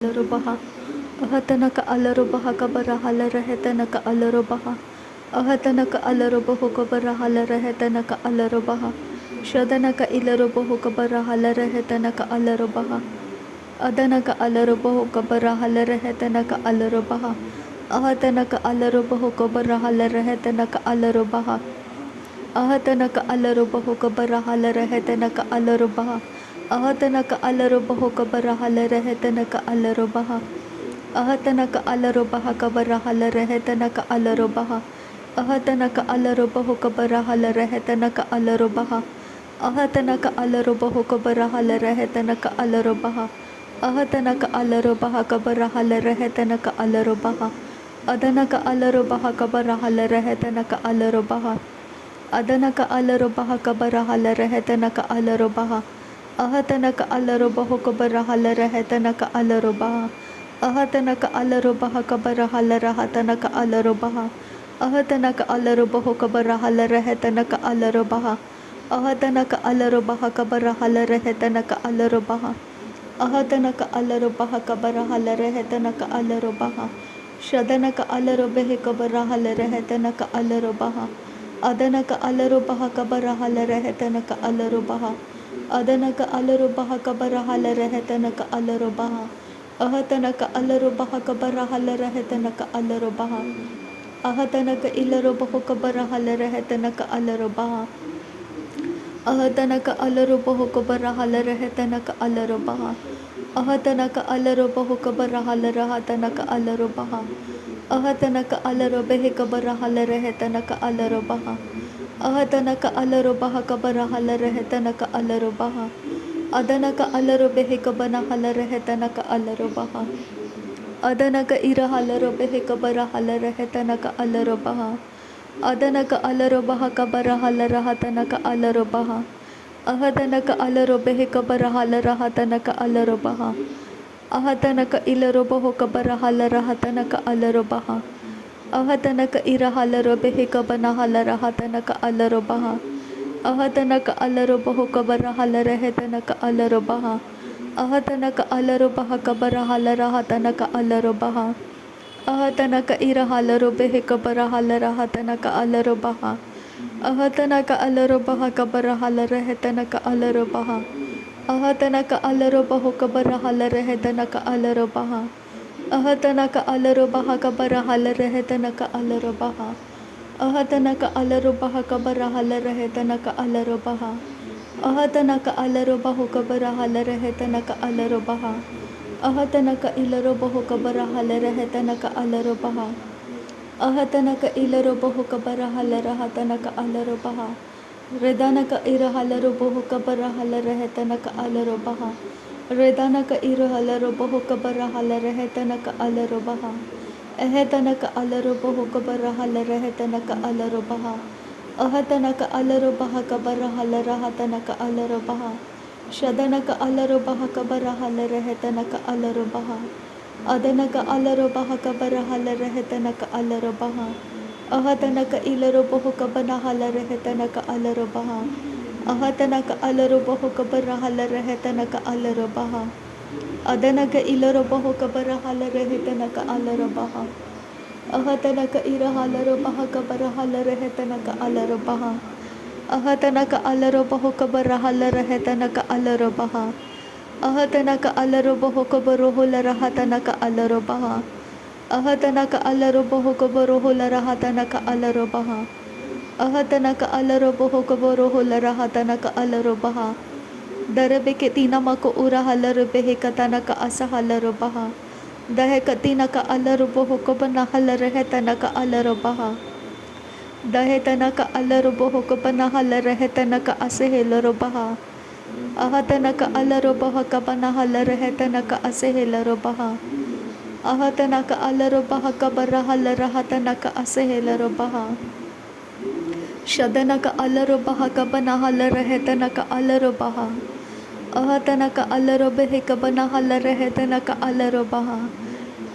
Bha Ahatanaka Alarubaha Kabarahala Rehetanaka Alarubaha Ahatanaka Alarubahu Kabarahala Rehetanaka Alarubaha Shadanaka Ilarubahu Kabarahala Rehetanaka Alarubaha Adanaka Alarubahu Kabarahala Rehetanaka Alarubaha Ahatanaka Alarubahu Kabarahala Rehetanaka Alarubaha Ahatanaka Alarubahu Kabarahala Rehetanaka Alarubaha Ahatanaka Alarubahu Kabarahala Rehetanaka Alarubaha Ahatanaka Alarubaha Kabarahala Rehetanaka Alarubaha Ahatanaka Alarubahu Kabarahala Rehetanaka Alarubaha Ahatanaka Alarubahu Kabarahala Rehetanaka Alarubaha Ahatanaka Alarubaha Kabarahala Rehetanaka Alarubaha Adanaka Alarubaha Kabarahala Rehetanaka Alarubaha Adanaka Alarubaha Kabarahala Rehetanaka Alarubaha Ahatanaka Alarubahu Kabarahala Rehetanaka Alarubaha Ahatanaka Alarubaha Kabarahala Rahatanaka Alarubaha Ahatanaka Alarubahu Kabarahala Rehetanaka Alarubaha Ahatanaka Alarubaha Kabarahala Rehetanaka Alarubaha Ahatanaka Alarubaha Kabarahala Rehetanaka Alarubaha Shadanaka Alarubahi Kabarahala Rehetanaka Alarubaha Adanaka Alarubaha Kabarahala Rehetanaka Alarubaha Adanaka Alarubaha Kabarahala Rehetanaka Alarubaha Ahatanaka Alarubaha Kabarahala Rehetanaka Alarubaha Ahatanaka Ilarubahu Kabarahala Rehetanaka Alarubaha Ahatanaka Alarubahu Kabarahala Rehetanaka Alarubaha Ahatanaka Alarubahu Kabarahala Rahatanaka Alarubaha Ahatanaka Alarubahi Kabarahala Rehetanaka Alarubaha Ahatanaka Alarubaha Kabarahala Rehetanaka Alarubaha Adanaka Alarubahi Kabanahala Rehetanaka Alarubaha Adanaka Irahalarubahi Kabarahala Rehetanaka Alarubaha Adanaka Alarubaha Kabarahala Rahatanaka Alarubaha Ahatanaka Alarubahi Kabarahala Rahatanaka Alarubaha Ahatanaka Ilarubahu Kabarahala Rahatanaka Alarubaha Ahatanaka Irahalarubahi Kabanahala Rahatanaka Alarubaha Ahatanaka Alarubahu Kabarahala Rehetanaka Alarubaha Ahatanaka Alarubaha Kabarahala Rahatanaka Alarubaha Ahatanaka Irahalarubahi Kabarahala Rahatanaka Alarubaha Ahatanaka Alarubaha Kabarahala Rehetanaka Alarubaha Ahatanaka Alarubahu Kabarahala Rehetanaka Alarubaha Ahatanaka Alarubaha Kabarahala Rehetanaka Alarubaha Ahatanaka Alarubaha Kabarahala Rehetanaka Alarubaha Ahatanaka Alarubahu Kabarahala Rehetanaka Alarubaha Ahatanaka Ilarubahu Kabarahala Rehetanaka Alarubaha Ahatanaka Ilarubahu Kabarahala Rahatanaka Alarubaha Redanaka Irahalarubahu Kabarahala Rehetanaka Alarubaha Redanaka Irahalarubahu Kabarahala Rehetanaka Alarubaha Ahatanaka Alarubahu Kabarahala Rehetanaka Alarubaha Ahatanaka Alarubaha Kabarahala Rahatanaka Alarubaha Shadanaka Alarubaha Kabarahala Rehetanaka Alarubaha Adanaka Alarubaha Kabarahala Rehetanaka Alarubaha Ahatanaka Ilarubahu Kabanahala Rehetanaka Alarubaha Ahatanaka Alarubahu Kabarahala Rehetanaka Alarubaha Adanaka Ilarubahu Kabarahala Rehetanaka Alarubaha Ahatanaka Irahalarubaha Kabarahala Rehetanaka Alarubaha Ahatanaka Alarubahu Kabarahala Rehetanaka Alarubaha Ahatanaka Alarubahu Kabaruhula Rahatanaka Alarubaha Ahatanaka Alarubahu Kabaruhula Rahatanaka Alarubaha Ahatanaka Alarubahu Kabaruhula Rahatanaka Alarubaha Darabeke Tinamako Urahalarubehe Katanaka Asahalarubaha Dahekatinaka Alarubahu Kabanahala Rehetanaka Alarubaha Dahetanaka Alarubahu Kabanahala Rehetanaka Asehelarubaha Ahatanaka Alarubaha Kabanahala Rehetanaka Asehelarubaha Ahatanaka Alarubaha Kabarahala Rahatanaka Asehelarubaha Shadanaka Alarubaha Kabanahala Rehetanaka Alarubaha Ahatanaka Alarubahi Kabanahala Rehetanaka Alarubaha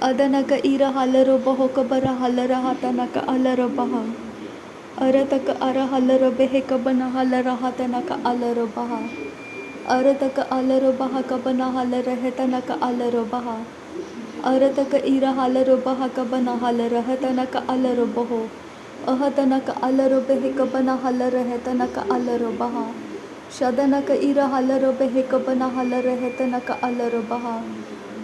Adanaka Irahalarubahu Kabarahala Rahatanaka Alarubaha Arataka Arahalarubahi Kabanahala Rahatanaka Alarubaha Arataka Alarubaha Kabanahala Rehetanaka Alarubaha Arataka ira halaro baha kabana halara hatanaka alaro boho. Ahatanaka alaro behe kabana halara hetanaka alaro baha. Shadanaka ira halaro behe kabana halara hetanaka alaro baha.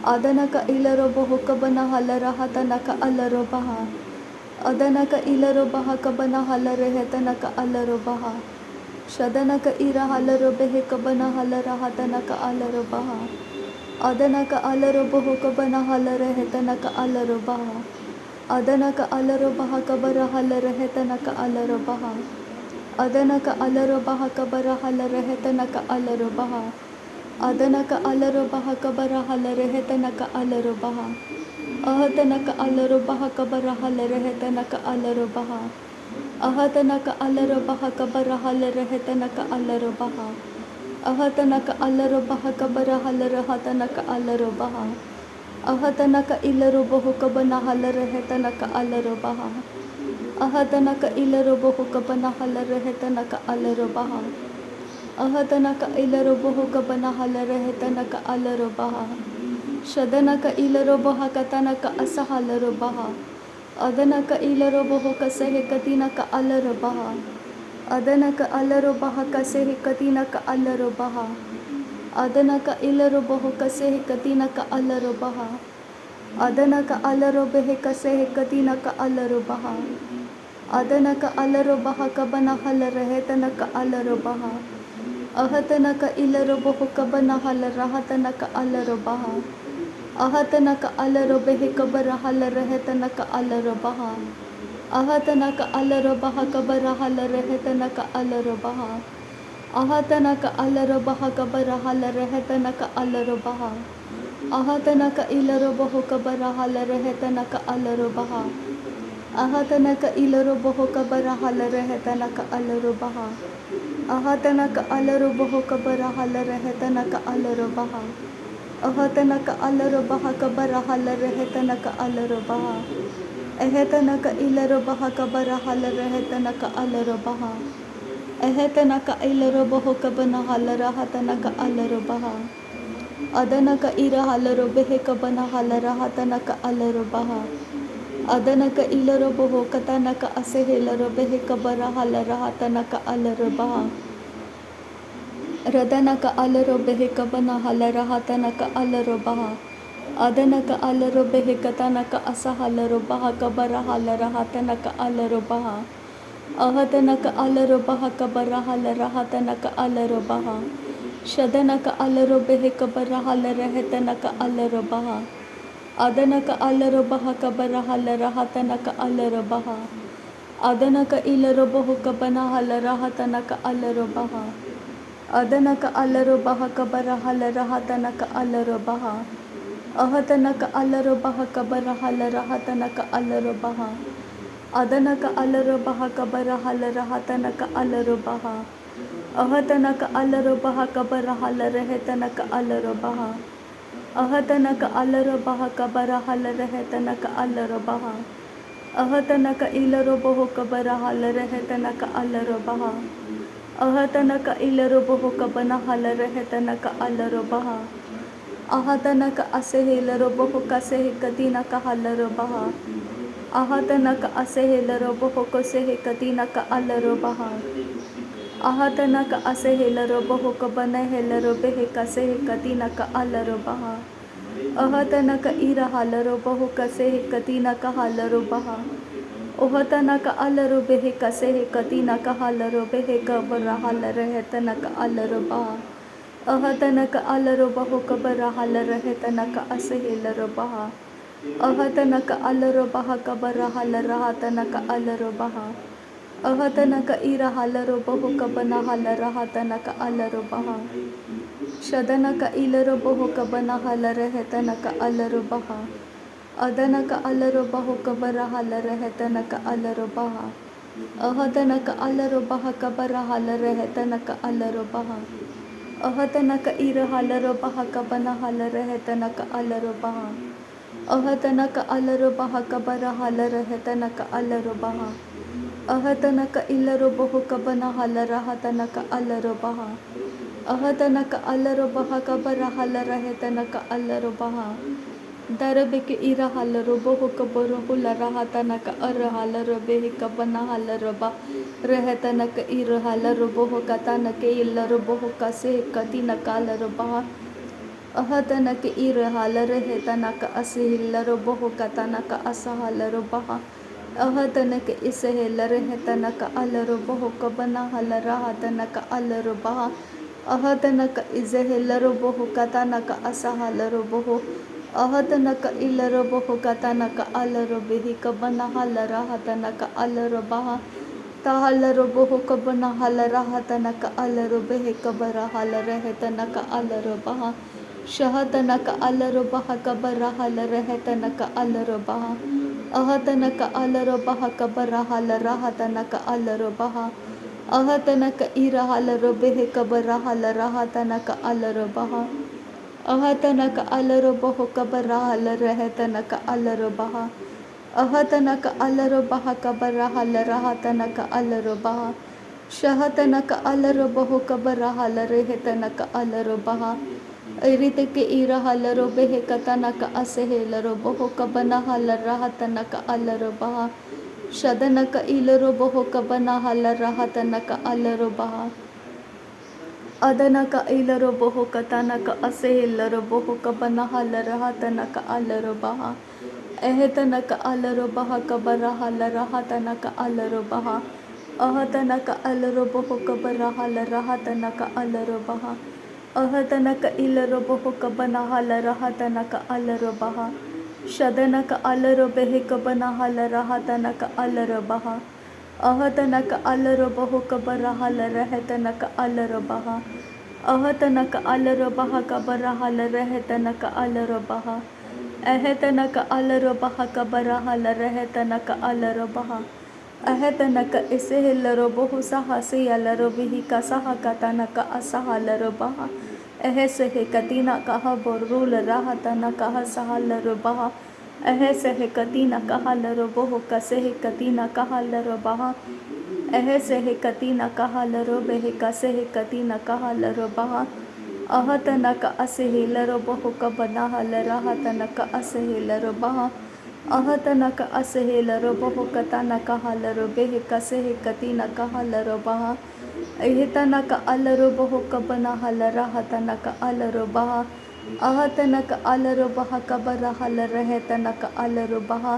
Adanaka ilaro boho kabana halara hatanaka alaro baha. Adanaka ilaro baha kabana halara hetanaka alaro baha. Shadanaka ira halaro behe kabana halara hatanaka alaro baha. Adanaka alaro boho kabana halara hetanaka alaro baha. Adanaka alaro baha kabara halara hetanaka alaro baha. Adanaka alaro baha kabara halara hetanaka alaro baha. Adanaka alaro baha kabara halara hetanaka alaro baha. Ahatanaka alaro baha kabara halara hetanaka alaro baha. Ahatanaka alaro baha kabara halara hetanaka alaro baha. Ahatanaka alaro baha kabara halara hatanaka alaro baha. Ahatanaka ilaro boho kabana halara hetanaka alaro baha. Ahatanaka ilaro boho kabana halara hetanaka alaro baha. Ahatanaka ilaro boho kabana halara hetanaka alaro baha. Shadanaka ilaro baha katanaka asahalaro baha. Adanaka ilaro boho kasehe katinaka alaro baha. Adanaka alaro baha kasehe katinaka alaro baha. Adanaka ilaro boho kasehe katinaka alaro baha. Adanaka alaro behe kasehe katinaka alaro baha. Adanaka alaro baha kabana halara hetanaka alaro baha. Ahatanaka ilaro boho kabana halara hatanaka alaro baha. Ahatanaka alaro behe kabara halara hetanaka alaro baha. Ahatanaka alaro baha kabara halara hetanaka alaro baha. Ahatanaka alaro baha kabara halara hetanaka alaro baha. Ahatanaka ilaro boho kabara halara hetanaka alaro baha. Ahatanaka ilaro boho kabara halara hetanaka alaro baha. Ahatanaka alaro boho kabara halara hetanaka alaro baha. Ahatanaka alaro baha kabara halara hetanaka alaro baha. Ahatanaka ilaro baha kabara halara hetanaka alaro baha. Ahatanaka ilaro boho kabana halara hatanaka alaro baha. Adanaka ira halaro behe kabana halara hatanaka alaro baha. Adanaka ilaro boho katanaka asehelaro behe kabara halara hatanaka alaro baha. Radanaka alaro behe kabana halara hatanaka alaro baha. Adanaka alaro behe katanaka asahalaro baha kabara halara hatanaka alaro baha. Ahatanaka alaro baha kabara halara hatanaka alaro baha. Shadanaka alaro behe kabara halara hetanaka alaro baha. Adanaka alaro baha kabara halara hatanaka alaro baha. Adanaka ilaro boho kabana halara hatanaka alaro baha. Adanaka alaro baha kabara halara hatanaka alaro baha. Ahatanaka alaro baha kabara halara hatanaka alaro baha. Adanaka alaro baha kabara halara hatanaka alaro baha. Ahatanaka alaro baha kabara halara hetanaka alaro baha. Ahatanaka alaro baha kabara halara hetanaka alaro baha. Ahatanaka ilaro boho kabara halara hetanaka alaro baha. Ahatanaka ilaro boho kabana halara hetanaka alaro baha. Ahatanaka asehilaro boho kasehe katinaka halaro baha. Ahatanaka asehilaro boho kosehe katinaka alaro baha. Ahatanaka asehilaro boho kabana helaro behe kasehe katinaka alaro baha. Ahatanaka ira halaro boho kasehe katinaka halaro baha. Ohatanaka alaro behe kasehe katinaka halaro behe kabara halara hetanaka alaro baha. Ahatanaka alaro baho kabara halara hetanaka asehilaro baha. Ahatanaka alaro baha kabara halara hatanaka alaro baha. Ahatanaka ira halaro boho kabana halara hatanaka alaro baha. Shadanaka ilaro boho kabana halara hetanaka alaro baha. Adanaka alaro baho kabara halara hetanaka alaro baha. Ahatanaka alaro baha kabara halara hetanaka alaro baha. Ahatanaka ira halaro baha kabana halara hetanaka alaro baha. Ahatanaka alaro baha kabara halara hetanaka alaro baha. Ahatanaka ilaro boho kabana halara hatanaka alaro baha. Ahatanaka alaro baha kabara halara hetanaka alaro baha. Darabeke ira halaro boho kaboro hula rahatanaka ara halaro behe kabana halaro ba rehetanaka ira halaro boho katanake illaro boho kase katina kalaro ba ahatanaka ira halaro hetanaka asihillaro boho katanaka asahalaro ba ahatanaka isehellaro hetanaka alaro boho kabana halara hatanaka alaro ba ahatanaka izehellaro boho katanaka asahalaro boho ahatanaka ilaro boho katanaka alaro bihi kabana halara hatanaka alaro baha tahalaro boho kabana halara hatanaka alaro bihi kabara halara hetanaka alaro baha shahatanaka alaro baha kabara halara hetanaka alaro baha ahatanaka alaro baha kabara halara hatanaka alaro baha ahatanaka ira halaro bihi kabara halara hatanaka alaro baha ahatanaka alaro boho kabara halara hetanaka alaro baha ahatanaka alaro baha kabara halara hatanaka alaro baha shahatanaka alaro boho kabara halara hetanaka alaro baha iriteke ira halaro behe katanaka asehelaro boho kabana halara hatanaka alaro baha shadanaka ilaro boho kabana halara hatanaka alaro baha adanaka ilaro boho katanaka asehillaro boho kabana halara hatanaka alaro baha ehetanaka alaro baha kabara halara hatanaka alaro baha ahatanaka alaro boho kabara halara hatanaka alaro baha ahatanaka ilaro boho kabana halara hatanaka alaro baha shadanaka alaro behe kabana halara hatanaka alaro baha ahatanaka alaro boho kabara halara hetanaka alaro baha ahatanaka alaro baha kabara halara hetanaka alaro baha ahetanaka alaro baha kabara halara hetanaka alaro baha ahetanaka isehillaro boho sahasi alaro bihi kasaha katanaka asahalaro baha ehesehe katina kaha borrula rahatanaka hasahalaro baha ehesehe katina kahalaro boho kasehe katina kahalaro baha ehesehe katina kahalaro behe kasehe katina kahalaro baha ahatanaka asehilaro boho kabana halara hatanaka asehilaro baha ahatanaka asehilaro boho katanaka halaro behe kasehe katina kahalaro baha ehetanaka alaro boho kabana halara hatanaka alaro baha ahatanaka alaro baha kabara halara hetanaka alaro baha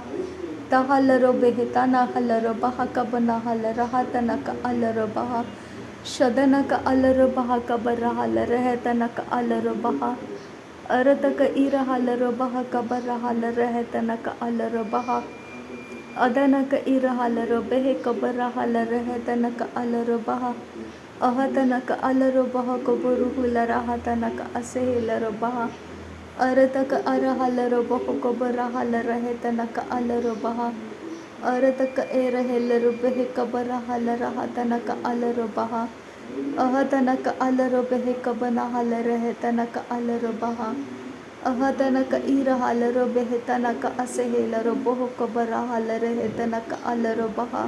tahalaro behetana halaro baha kabana halara hatanaka alaro baha shadanaka alaro baha kabara halara hetanaka alaro baha arataka ira halaro baha kabara halara hetanaka alaro baha adanaka ira halaro behe kabara halara hetanaka alaro baha ahatanaka alaro baha kabaru hulara hatanaka asehilaro baha arataka ara halaro baha kabara halara hetanaka alaro baha arataka era hellaro behe kabara halara hatanaka alaro baha ahatanaka alaro behe kabana halara hetanaka alaro baha ahatanaka ira halaro behe tanaka asehilaro boho kabara halara hetanaka alaro baha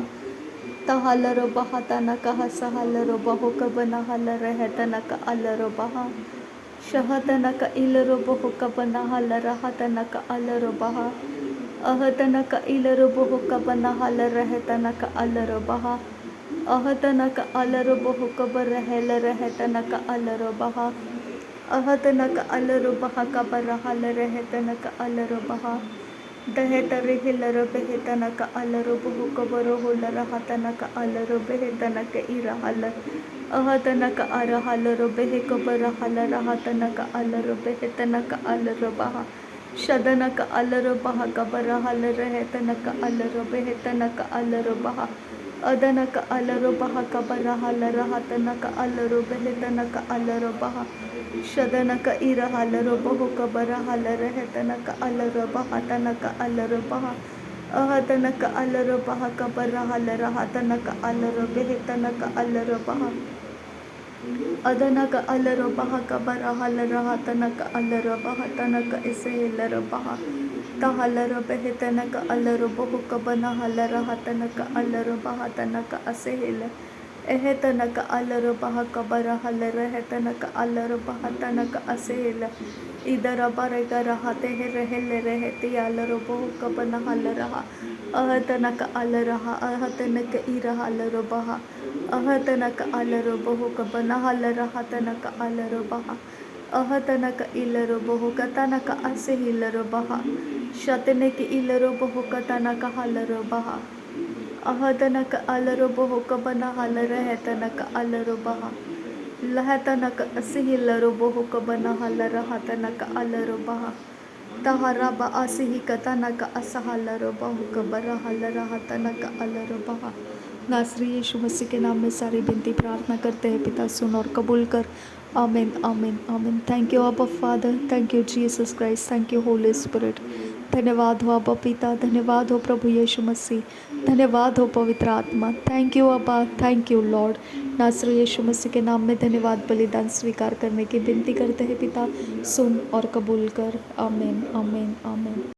tahalaro baha tanaka hasahalaro baho kabana halara hetanaka alaro baha shahatanaka ilaro boho kabana halara hatanaka alaro baha ahatanaka ilaro boho kabana halara hetanaka alaro baha ahatanaka alaro boho kabara helara hetanaka alaro baha ahatanaka alaro baha kabara halara hetanaka alaro baha दहेतरे हिलरो बेहेतनक अलरो बहु कबरो हुलर हतनक अलरो बेहेतनक इरहल अहतनक अरहलरो बेहे cover huller हतनक अलरो बेहेतनक अलरो बहा शदनक अलरो बहा cover huller हेतनक अलरो बेहेतनक अलरो बहा अदनक अलरो बहा cover huller हतनक अलरो बेहेतनक अलरो बहा शदनक इरहलरो बहु cover huller हेतनक अलरो बहा तनक अलरो बहा अहतनक अलरो बहा कबर हलर हतनक अलरो बेहेतनक अलरो बहा अदनक अलरो बहा कबर हलर हतनक अलरो बहा तनक इसेलरो बहा तहलरो बेहेतनक अलरो बहु कबन हलर हतनक अलरो बहा तनक असेल एहेतनक अलरो बहा कबर हलर हेतनक अलरो बहा तनक असेल इधर बरग रहते हैं रहले रहते अलरो बहु कबन हल रहा अहतनक अल रहा अहतनक इरह अलरो बहा अहतनक अलरो बहु कबन हल रहा तनक अलरो बहा अहतनक इलरो बहु कतनक असे हिलरो बहा शतनक इलरो बहु कतनक हलरो बहा अहतनक अलरो बहु कबन हल रहतनक अलरो बहा लहतनक असिहिलरो बहु कबन हल रहतनक अलरो बहा तहरा ब असिहि कतनक असहलरो बहु कबर हल रहतनक अलरो बहा। नासरी यीशु मसीह के नाम में सारी विनती प्रार्थना करते हैं पिता, सुन और कबूल कर। आमीन आमीन आमीन। थैंक यू अब्बा father, thank you Jesus Christ, thank you Holi spirit. धन्यवाद हो अब्बा पिता, धन्यवाद हो प्रभु यीशु मसीह, धन्यवाद हो पवित्र आत्मा। थैंक यू अब्बा, थैंक यू लॉर्ड। नासरी यीशु मसीह के नाम में धन्यवाद। बलिदान स्वीकार करने की विनती करते हैं पिता, सुन और कबूल कर। आमीन आमीन आमीन।